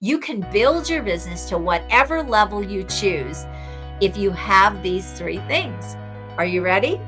You can build your business to whatever level you choose if you have these three things. Are you ready?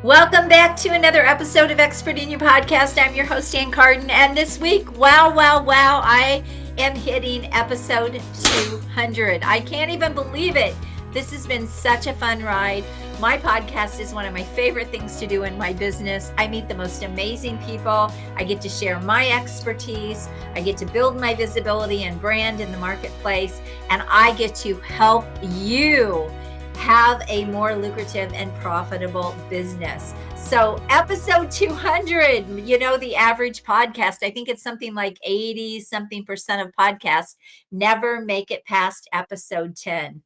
Welcome back to another episode of Expert in Your Podcast. I'm your host, Ann Carden. And this week, wow, I am hitting episode 200. I can't even believe it. This has been such a fun ride. My podcast is one of my favorite things to do in my business. I meet the most amazing people. I get to share my expertise. I get to build my visibility and brand in the marketplace. And I get to help you have a more lucrative and profitable business. So episode 200, the average podcast, I think it's something like 80 something percent of podcasts never make it past episode 10.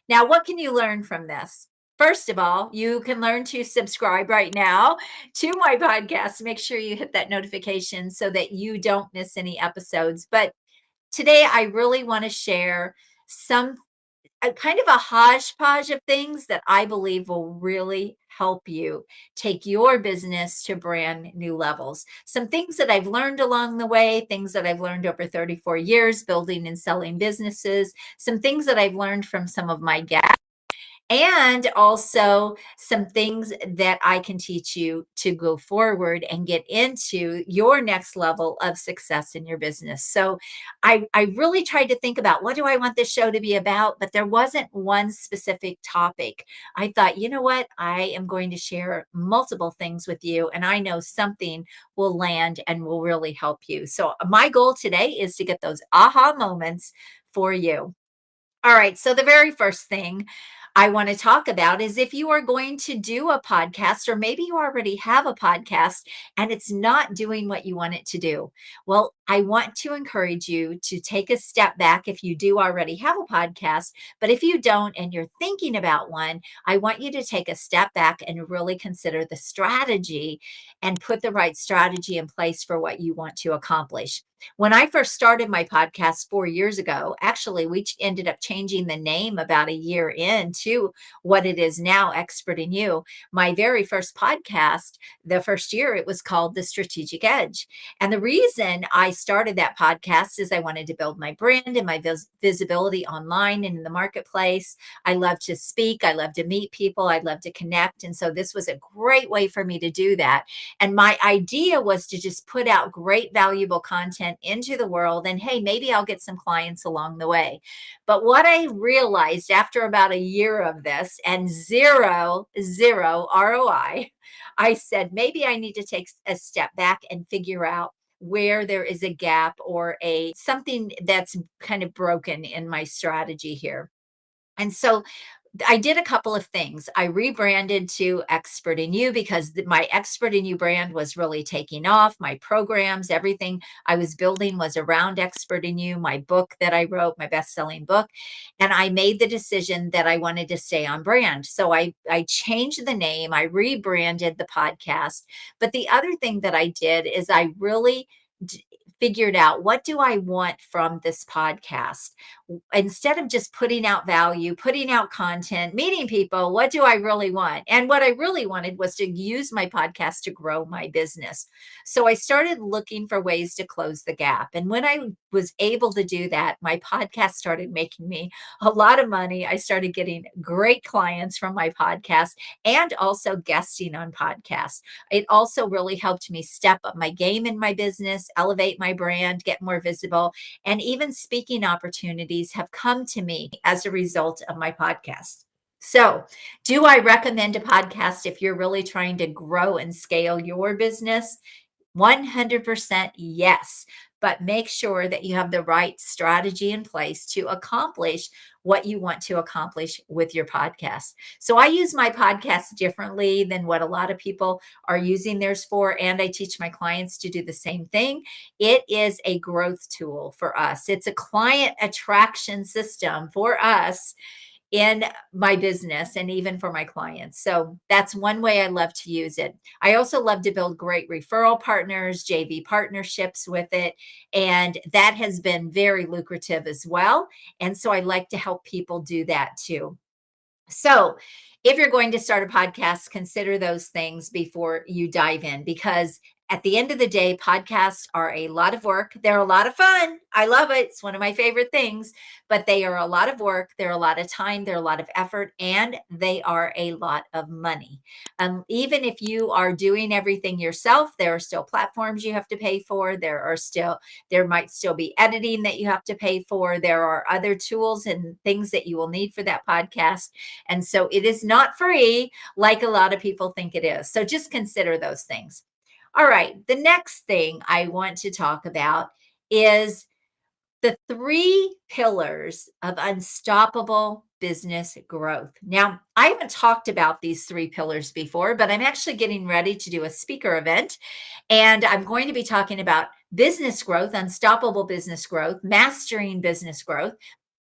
Now, what can you learn from this? First of all, you can learn to subscribe right now to my podcast. Make sure you hit that notification so that you don't miss any episodes. But today, I really want to share some a kind of a hodgepodge of things that I believe will really help you take your business to brand new levels. Some things that I've learned along the way, things that I've learned over 34 years building and selling businesses, some things that I've learned from some of my guests, and also some things that I can teach you to go forward and get into your next level of success in your business. So I really tried to think about, what do I want this show to be about? But there wasn't one specific topic. I thought, you know what? I am going to share multiple things with you, and I know something will land and will really help you. So my goal today is to get those aha moments for you. All right. So the very first thing I want to talk about is, if you are going to do a podcast, or maybe you already have a podcast and it's not doing what you want it to do. Well, I want to encourage you to take a step back if you do already have a podcast. But if you don't and you're thinking about one, I want you to take a step back and really consider the strategy and put the right strategy in place for what you want to accomplish. When I first started my podcast 4 years ago, actually, we ended up changing the name about a year into what it is now, Expert in You. My very first podcast, the first year, it was called The Strategic Edge. And the reason I started that podcast is I wanted to build my brand and my visibility online and in the marketplace. I love to speak. I love to meet people. I love to connect. And so this was a great way for me to do that. And my idea was to just put out great, valuable content into the world. And hey, maybe I'll get some clients along the way. But what I realized after about a year of this and zero ROI, I said, maybe I need to take a step back and figure out where there is a gap or something that's kind of broken in my strategy here. And so I did a couple of things. I rebranded to Expert in You because my Expert in You brand was really taking off. My programs, everything I was building was around Expert in You, my book that I wrote, my best-selling book. And I made the decision that I wanted to stay on brand. So I changed the name, I rebranded the podcast. But the other thing that I did is I really figured out, what do I want from this podcast? Instead of just putting out value, putting out content, meeting people, what do I really want? And what I really wanted was to use my podcast to grow my business. So I started looking for ways to close the gap. And when I was able to do that, my podcast started making me a lot of money. I started getting great clients from my podcast and also guesting on podcasts. It also really helped me step up my game in my business, elevate my brand, get more visible, and even speaking opportunities have come to me as a result of my podcast. So, do I recommend a podcast if you're really trying to grow and scale your business? 100% yes. But make sure that you have the right strategy in place to accomplish what you want to accomplish with your podcast. So I use my podcast differently than what a lot of people are using theirs for. And I teach my clients to do the same thing. It is a growth tool for us. It's a client attraction system for us in my business and even for my clients. So that's one way I love to use it. I also love to build great referral partners, JV partnerships with it. And that has been very lucrative as well. And so I like to help people do that too. So if you're going to start a podcast, consider those things before you dive in, because At the end of the day, podcasts are a lot of work. They're a lot of fun. I love it. It's one of my favorite things, but they are a lot of work. They're a lot of time. They're a lot of effort, and they are a lot of money. Even if you are doing everything yourself, there are still platforms you have to pay for. There might still be editing that you have to pay for. There are other tools and things that you will need for that podcast. And so it is not free like a lot of people think it is. So just consider those things. All right. The next thing I want to talk about is the three pillars of unstoppable business growth. Now, I haven't talked about these three pillars before, but I'm actually getting ready to do a speaker event. And I'm going to be talking about business growth, unstoppable business growth, mastering business growth.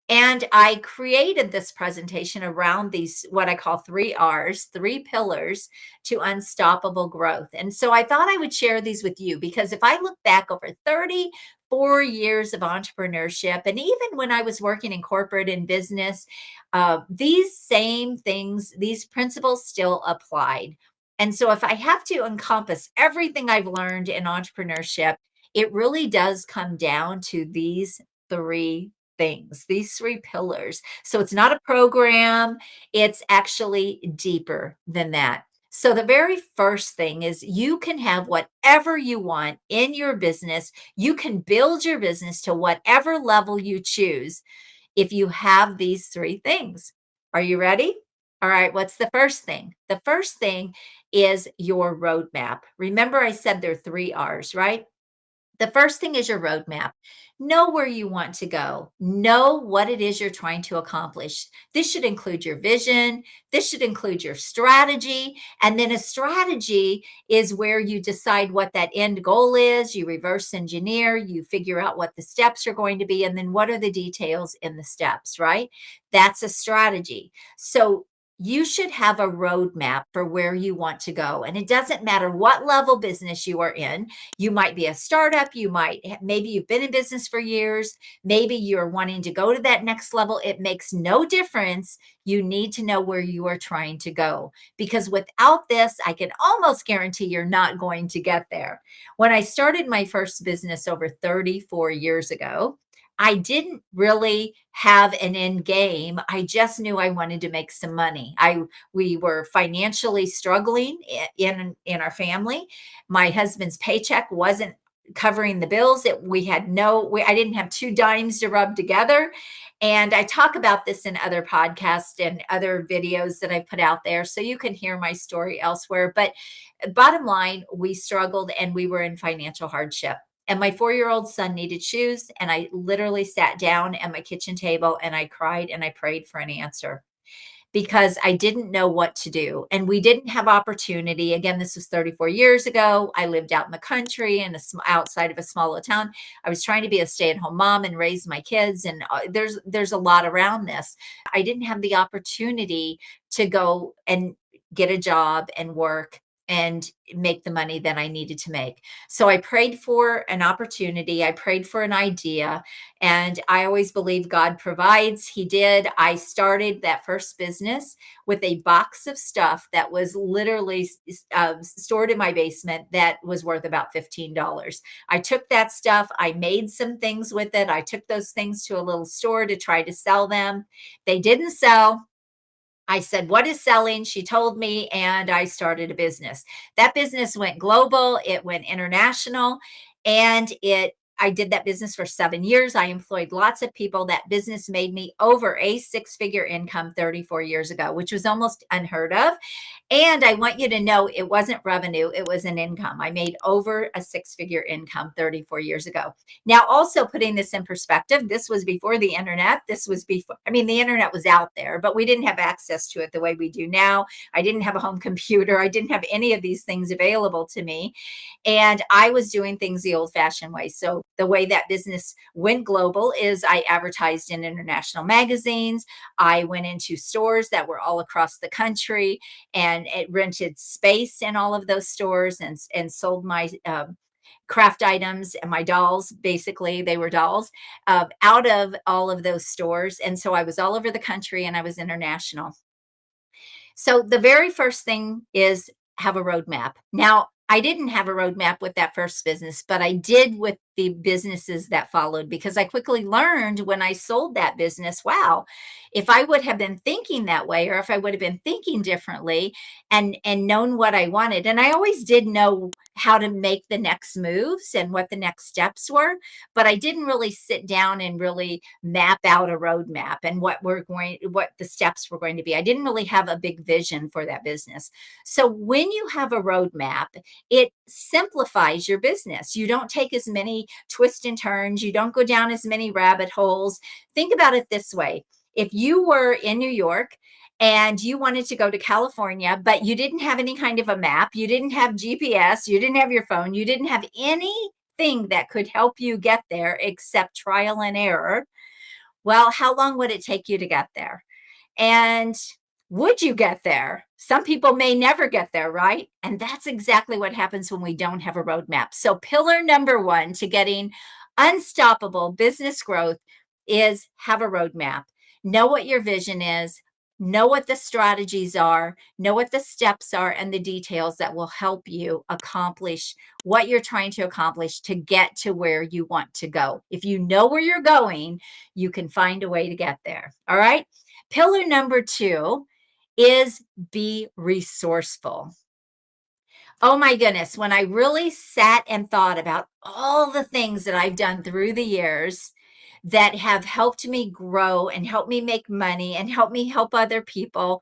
And I created this presentation around these, what I call three R's, three pillars to unstoppable growth. And so I thought I would share these with you because if I look back over 34 years of entrepreneurship, and even when I was working in corporate and business, these same things, these principles still applied. And so if I have to encompass everything I've learned in entrepreneurship, it really does come down to these three things, these three pillars. So it's not a program, it's actually deeper than that. So the very first thing is you can have whatever you want in your business. You can build your business to whatever level you choose if you have these three things. Are you ready? All right, what's the first thing? The first thing is your roadmap. Remember, I said there are three R's, right? The first thing is your roadmap. Know where you want to go. Know what it is you're trying to accomplish. This should include your vision. This should include your strategy. And then a strategy is where you decide what that end goal is. You reverse engineer, you figure out what the steps are going to be, and then what are the details in the steps, right? That's a strategy. So you should have a roadmap for where you want to go. And it doesn't matter what level business you are in. You might be a startup. Maybe you've been in business for years. Maybe you're wanting to go to that next level. It makes no difference. You need to know where you are trying to go, because without this, I can almost guarantee you're not going to get there. When I started my first business over 34 years ago, I didn't really have an end game. I just knew I wanted to make some money. We were financially struggling in our family. My husband's paycheck wasn't covering the bills. I didn't have two dimes to rub together. And I talk about this in other podcasts and other videos that I put out there, so you can hear my story elsewhere. But bottom line, we struggled and we were in financial hardship. And my 4-year-old son needed shoes. And I literally sat down at my kitchen table and I cried and I prayed for an answer because I didn't know what to do. And we didn't have opportunity. Again, this was 34 years ago. I lived out in the country and outside of a smaller town. I was trying to be a stay-at-home mom and raise my kids. And there's a lot around this. I didn't have the opportunity to go and get a job and work and make the money that I needed to make. So I prayed for an opportunity. I prayed for an idea. And I always believe God provides. He did. I started that first business with a box of stuff that was literally stored in my basement that was worth about $15. I took that stuff. I made some things with it. I took those things to a little store to try to sell them. They didn't sell. I said, "What is selling?" She told me, and I started a business. That business went global, it went international, and I did that business for 7 years. I employed lots of people. That business made me over a six-figure income 34 years ago, which was almost unheard of. And I want you to know it wasn't revenue, it was an income. I made over a six-figure income 34 years ago. Now, also putting this in perspective, this was before the internet. The internet was out there, but we didn't have access to it the way we do now. I didn't have a home computer. I didn't have any of these things available to me. And I was doing things the old fashioned way. So the way that business went global is I advertised in international magazines. I went into stores that were all across the country, and it rented space in all of those stores and sold my craft items and my dolls. Basically, they were dolls out of all of those stores. And so I was all over the country and I was international. So the very first thing is have a roadmap. Now, I didn't have a roadmap with that first business, but I did with the businesses that followed because I quickly learned when I sold that business, wow, if I would have been thinking that way, or if I would have been thinking differently and known what I wanted. And I always did know how to make the next moves and what the next steps were, but I didn't really sit down and really map out a roadmap and what the steps were going to be. I didn't really have a big vision for that business. So when you have a roadmap, it simplifies your business. You don't take as many twists and turns. You don't go down as many rabbit holes. Think about it this way. If you were in New York and you wanted to go to California, but you didn't have any kind of a map, you didn't have GPS, you didn't have your phone, you didn't have anything that could help you get there except trial and error, well, how long would it take you to get there? And would you get there? Some people may never get there, right? And that's exactly what happens when we don't have a roadmap. So, pillar number one to getting unstoppable business growth is have a roadmap. Know what your vision is, know what the strategies are, know what the steps are, and the details that will help you accomplish what you're trying to accomplish to get to where you want to go. If you know where you're going, you can find a way to get there. All right. Pillar number two is be resourceful. Oh my goodness, when I really sat and thought about all the things that I've done through the years that have helped me grow and help me make money and help me help other people,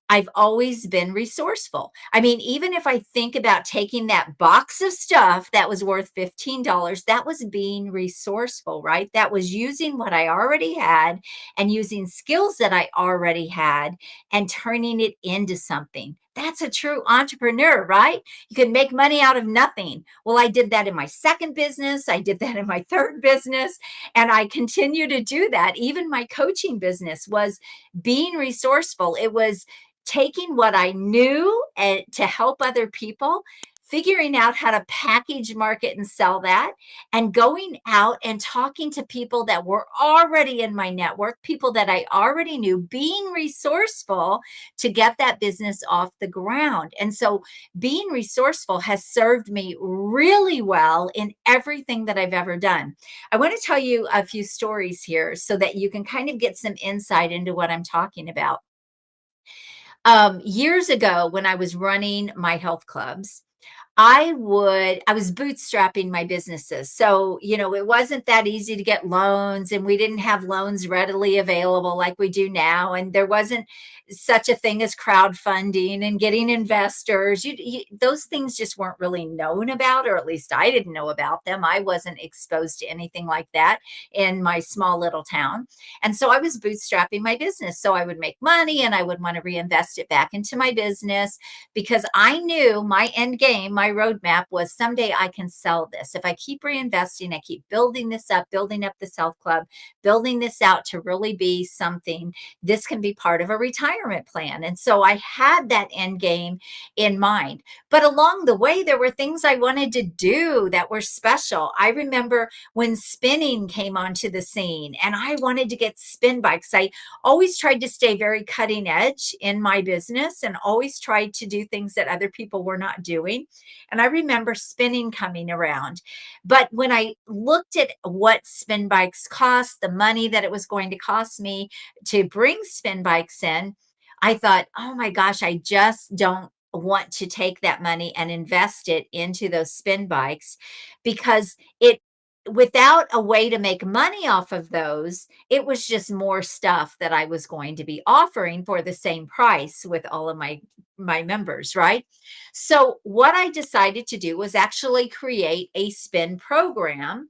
I've always been resourceful. I mean, even if I think about taking that box of stuff that was worth $15, that was being resourceful, right? That was using what I already had and using skills that I already had and turning it into something. That's a true entrepreneur, right? You can make money out of nothing. Well, I did that in my second business. I did that in my third business. And I continue to do that. Even my coaching business was being resourceful. It was taking what I knew and to help other people, figuring out how to package, market, and sell that, and going out and talking to people that were already in my network, people that I already knew, being resourceful to get that business off the ground. And so being resourceful has served me really well in everything that I've ever done. I want to tell you a few stories here so that you can kind of get some insight into what I'm talking about. Years ago, when I was running my health clubs, I was bootstrapping my businesses. So, it wasn't that easy to get loans, and we didn't have loans readily available like we do now. And there wasn't such a thing as crowdfunding and getting investors. Those things just weren't really known about, or at least I didn't know about them. I wasn't exposed to anything like that in my small little town. And so I was bootstrapping my business. So I would make money and I would want to reinvest it back into my business because I knew my end game, my roadmap was someday I can sell this. If I keep reinvesting, I keep building this up, building up the self club, building this out to really be something, this can be part of a retirement plan. And so I had that end game in mind. But along the way, there were things I wanted to do that were special. I remember when spinning came onto the scene and I wanted to get spin bikes. I always tried to stay very cutting edge in my business and always tried to do things that other people were not doing. And I remember spinning coming around. But when I looked at what spin bikes cost, the money that it was going to cost me to bring spin bikes in, I thought, oh my gosh, I just don't want to take that money and invest it into those spin bikes because without a way to make money off of those, it was just more stuff that I was going to be offering for the same price with all of my members, right? So what I decided to do was actually create a spin program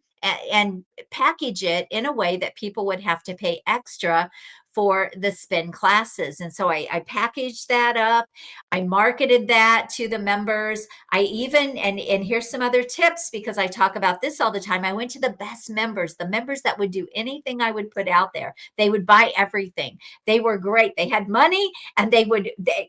and package it in a way that people would have to pay extra for the spin classes. And so I packaged that up. I marketed that to the members. I even, and here's some other tips because I talk about this all the time. I went to the best members, the members that would do anything I would put out there. They would buy everything. They were great. They had money and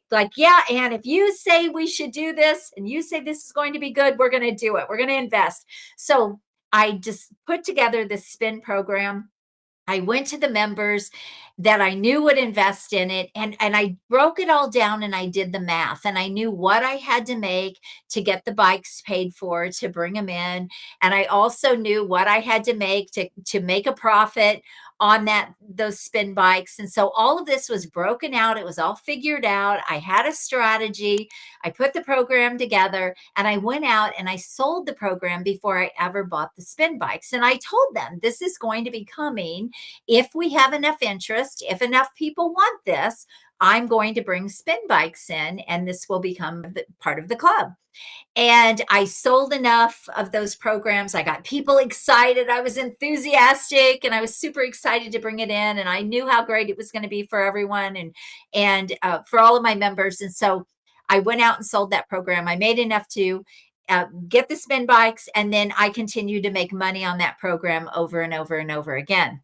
like, yeah, Ann, if you say we should do this and you say this is going to be good, we're going to do it. We're going to invest. So I just put together this spin program. I went to the members that I knew would invest in it, and I broke it all down and I did the math, and I knew what I had to make to get the bikes paid for to bring them in, and I also knew what I had to make to make a profit on those spin bikes. And so all of this was broken out. It was all figured out. I had a strategy. I put the program together, and I went out and I sold the program before I ever bought the spin bikes. And I told them, this is going to be coming if we have enough interest, if enough people want this. I'm going to bring spin bikes in, and this will become part of the club. And I sold enough of those programs. I got people excited. I was enthusiastic, and I was super excited to bring it in. And I knew how great it was going to be for everyone and for all of my members. And so I went out and sold that program. I made enough to get the spin bikes, and then I continued to make money on that program over and over and over again.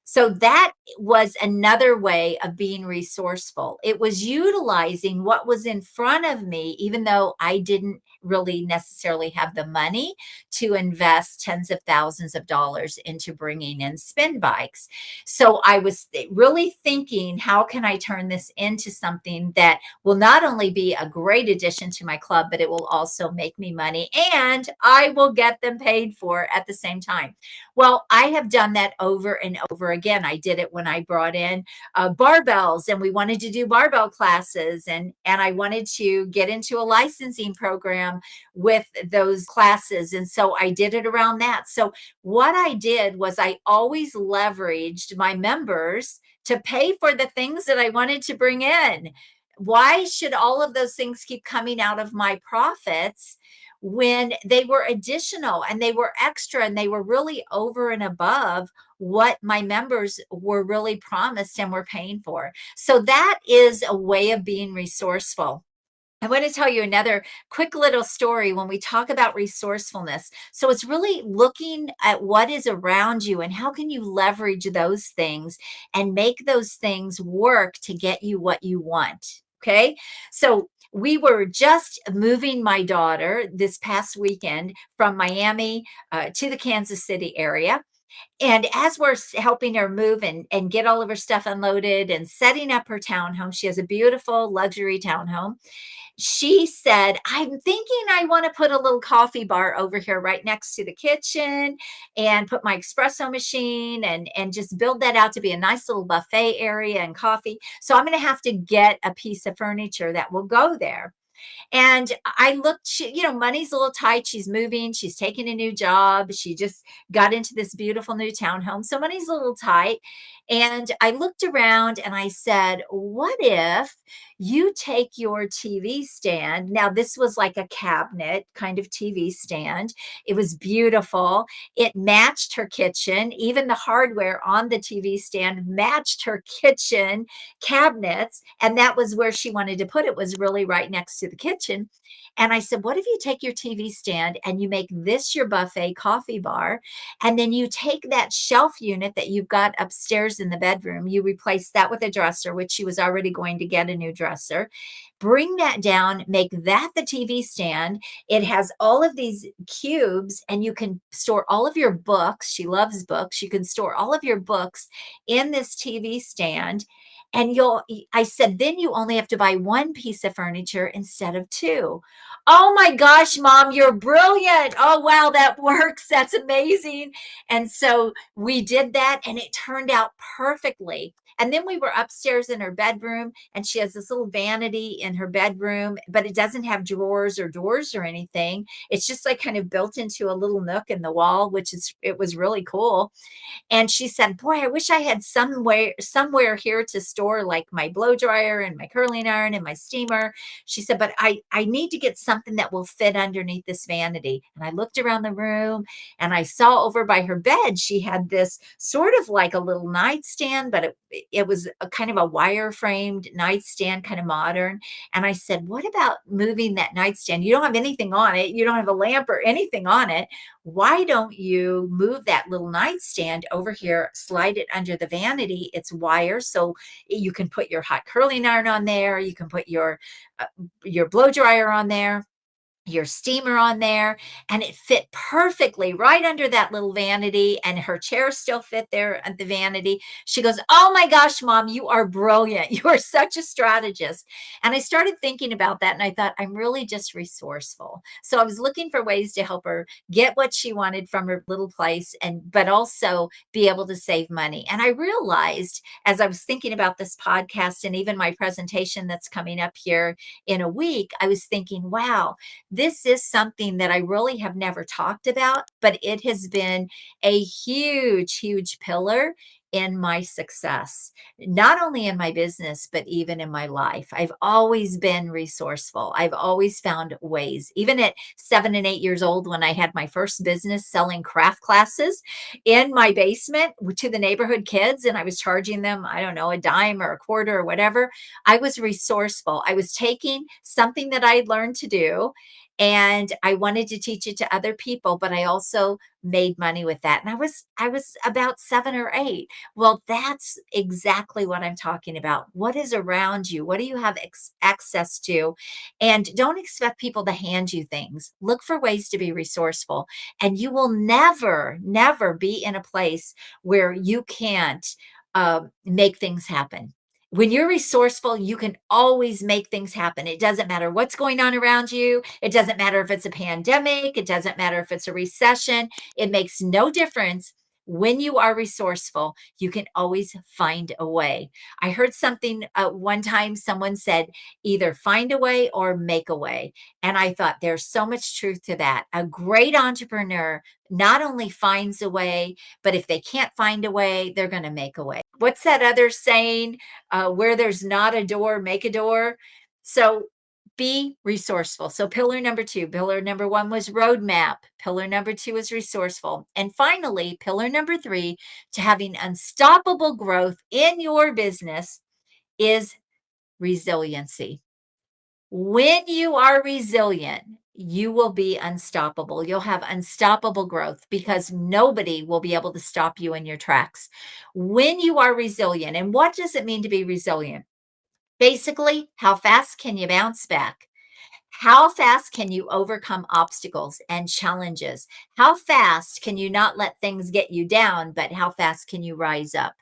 So that was another way of being resourceful. It was utilizing what was in front of me, even though I didn't really necessarily have the money to invest tens of thousands of dollars into bringing in spin bikes. So I was really thinking, how can I turn this into something that will not only be a great addition to my club, but it will also make me money, and I will get them paid for at the same time. Well, I have done that over and over again. I did it when I brought in barbells, and we wanted to do barbell classes, and I wanted to get into a licensing program with those classes. And so I did it around that. So what I did was I always leveraged my members to pay for the things that I wanted to bring in. Why should all of those things keep coming out of my profits when they were additional and they were extra and they were really over and above what my members were really promised and were paying for? So that is a way of being resourceful. I want to tell you another quick little story when we talk about resourcefulness. So it's really looking at what is around you and how can you leverage those things and make those things work to get you what you want. Okay. So we were just moving my daughter this past weekend from Miami to the Kansas City area. And as we're helping her move and get all of her stuff unloaded and setting up her townhome, she has a beautiful luxury townhome. She said, I'm thinking I want to put a little coffee bar over here right next to the kitchen and put my espresso machine and just build that out to be a nice little buffet area and coffee. So I'm going to have to get a piece of furniture that will go there. And I looked, money's a little tight. She's moving. She's taking a new job. She just got into this beautiful new townhome. So money's a little tight. And I looked around and I said, what if you take your TV stand? Now, this was like a cabinet kind of TV stand. It was beautiful. It matched her kitchen. Even the hardware on the TV stand matched her kitchen cabinets. And that was where she wanted to put it, was really right next to the kitchen. And I said, what if you take your TV stand and you make this your buffet coffee bar? And then you take that shelf unit that you've got upstairs in the bedroom, you replace that with a dresser, which she was already going to get a new dresser. Bring that down, make that the TV stand. It has all of these cubes, and you can store all of your books. She loves books. You can store all of your books in this TV stand. And I said, then you only have to buy one piece of furniture instead of two. Oh my gosh, Mom, you're brilliant. Oh, wow, that works. That's amazing. And so we did that, and it turned out perfectly. And then we were upstairs in her bedroom, and she has this little vanity in her bedroom, but it doesn't have drawers or doors or anything. It's just like kind of built into a little nook in the wall, it was really cool. And she said, boy, I wish I had somewhere here to store like my blow dryer and my curling iron and my steamer. She said, but I need to get something that will fit underneath this vanity. And I looked around the room and I saw over by her bed, she had this sort of like a little nightstand, but it was a kind of a wire framed nightstand, kind of modern. And I said, what about moving that nightstand? You don't have anything on it. You don't have a lamp or anything on it. Why don't you move that little nightstand over here, slide it under the vanity? It's wire, so you can put your hot curling iron on there. You can put your blow dryer on there. your steamer on there, and it fit perfectly right under that little vanity, and her chair still fit there at the vanity. She goes, "Oh my gosh, mom, you are brilliant. You are such a strategist." And I started thinking about that, and I thought, I'm really just resourceful. So I was looking for ways to help her get what she wanted from her little place, and but also be able to save money. And I realized as I was thinking about this podcast and even my presentation that's coming up here in a week, I was thinking, wow, this is something that I really have never talked about, but it has been a huge, huge pillar in my success, not only in my business, but even in my life. I've always been resourceful. I've always found ways, even at 7 and 8 years old, when I had my first business selling craft classes in my basement to the neighborhood kids, and I was charging them, I don't know, a dime or a quarter or whatever. I was resourceful. I was taking something that I had learned to do, and I wanted to teach it to other people, but I also made money with that. And I was about 7 or 8. Well, that's exactly what I'm talking about. What is around you? What do you have access to? And don't expect people to hand you things. Look for ways to be resourceful, and you will never, never be in a place where you can't make things happen. When you're resourceful, you can always make things happen. It doesn't matter what's going on around you. It doesn't matter if it's a pandemic. It doesn't matter if it's a recession. It makes no difference. When you are resourceful, you can always find a way. I heard something one time, someone said, either find a way or make a way. And I thought there's so much truth to that. A great entrepreneur not only finds a way, but if they can't find a way, they're going to make a way. What's that other saying? Where there's not a door, make a door. So be resourceful. So pillar number one was roadmap. Pillar number two is resourceful. And finally, pillar number three to having unstoppable growth in your business is resiliency. When you are resilient, you will be unstoppable. You'll have unstoppable growth because nobody will be able to stop you in your tracks. When you are resilient, and what does it mean to be resilient? Basically, how fast can you bounce back? How fast can you overcome obstacles and challenges? How fast can you not let things get you down, but how fast can you rise up?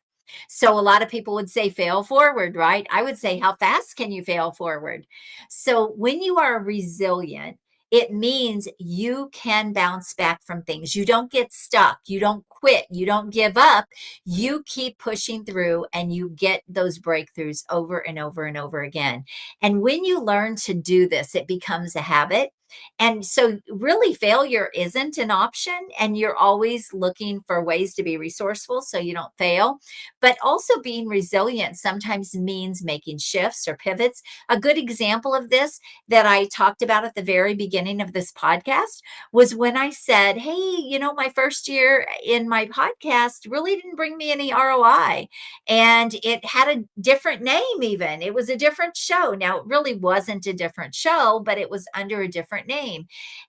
So a lot of people would say fail forward, right? I would say how fast can you fail forward? So when you are resilient, it means you can bounce back from things. You don't get stuck. You don't quit. You don't give up. You keep pushing through and you get those breakthroughs over and over and over again. And when you learn to do this, it becomes a habit. And so, really, failure isn't an option, and you're always looking for ways to be resourceful so you don't fail. But also, being resilient sometimes means making shifts or pivots. A good example of this that I talked about at the very beginning of this podcast was when I said, hey, my first year in my podcast really didn't bring me any ROI. And it had a different name, even. It was a different show. Now, it really wasn't a different show, but it was under a different name.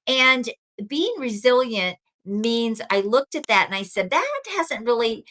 And being resilient means I looked at that and I said, that hasn't really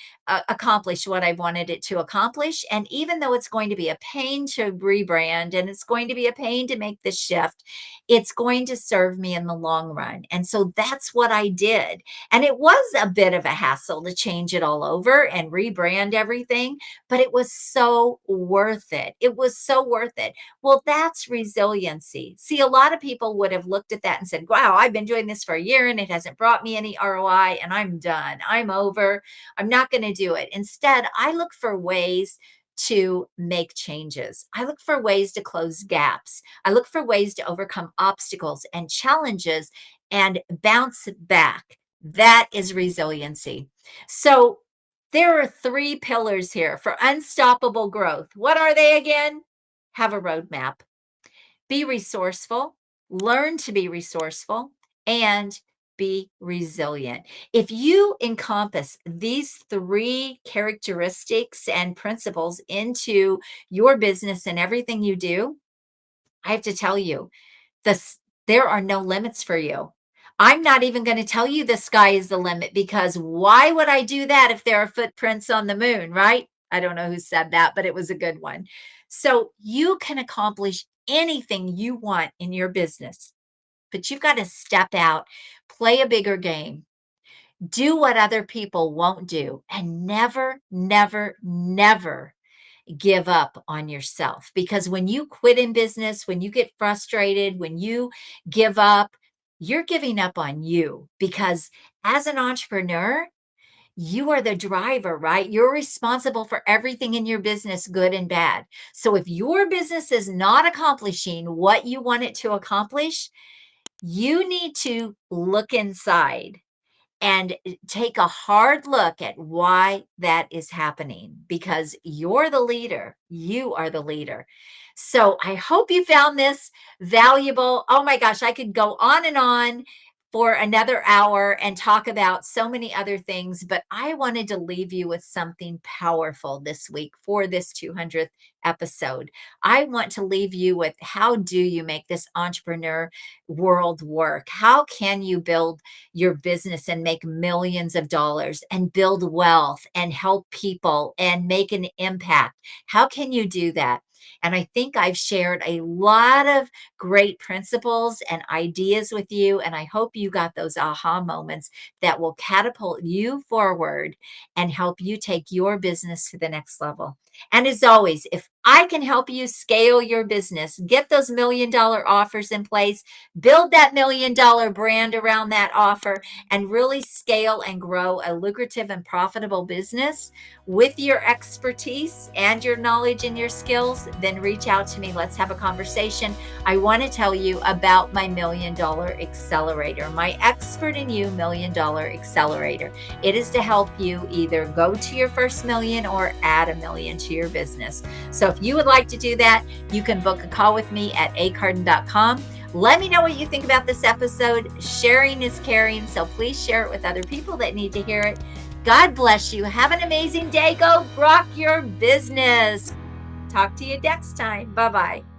accomplished what I wanted it to accomplish. And even though it's going to be a pain to rebrand and it's going to be a pain to make this shift, it's going to serve me in the long run. And so that's what I did. And it was a bit of a hassle to change it all over and rebrand everything, but it was so worth it. It was so worth it. Well, that's resiliency. See, a lot of people would have looked at that and said, wow, I've been doing this for a year and it hasn't brought me any ROI and I'm done. I'm over. I'm not going to do it. Instead, I look for ways to make changes. I look for ways to close gaps. I look for ways to overcome obstacles and challenges and bounce back. That is resiliency. So there are three pillars here for unstoppable growth. What are they again? Have a roadmap. Be resourceful, learn to be resourceful, and be resilient. If you encompass these three characteristics and principles into your business and everything you do, I have to tell you, this there are no limits for you. I'm not even going to tell you the sky is the limit, because why would I do that if there are footprints on the moon, right? I don't know who said that, but it was a good one. So you can accomplish anything you want in your business, but you've got to step out, play a bigger game, do what other people won't do, and never, never, never give up on yourself. Because when you quit in business, when you get frustrated, when you give up, you're giving up on you. Because as an entrepreneur, you are the driver, right? You're responsible for everything in your business, good and bad. So if your business is not accomplishing what you want it to accomplish, you need to look inside and take a hard look at why that is happening, because you're the leader. You are the leader. So I hope you found this valuable. Oh my gosh, I could go on and on for another hour and talk about so many other things, but I wanted to leave you with something powerful this week for this 200th episode. I want to leave you with, how do you make this entrepreneur world work? How can you build your business and make millions of dollars and build wealth and help people and make an impact? How can you do that? And I think I've shared a lot of great principles and ideas with you. And I hope you got those aha moments that will catapult you forward and help you take your business to the next level. And as always, if I can help you scale your business, get those $1,000,000 offers in place, build that $1,000,000 brand around that offer, and really scale and grow a lucrative and profitable business with your expertise and your knowledge and your skills, then reach out to me. Let's have a conversation. I want to tell you about my $1,000,000 accelerator, my Expert in You $1,000,000 accelerator. It is to help you either go to your first million or add $1,000,000 to your business. So if you would like to do that, you can book a call with me at acarden.com. Let me know what you think about this episode. Sharing is caring, so please share it with other people that need to hear it. God bless you. Have an amazing day. Go rock your business. Talk to you next time. Bye-bye.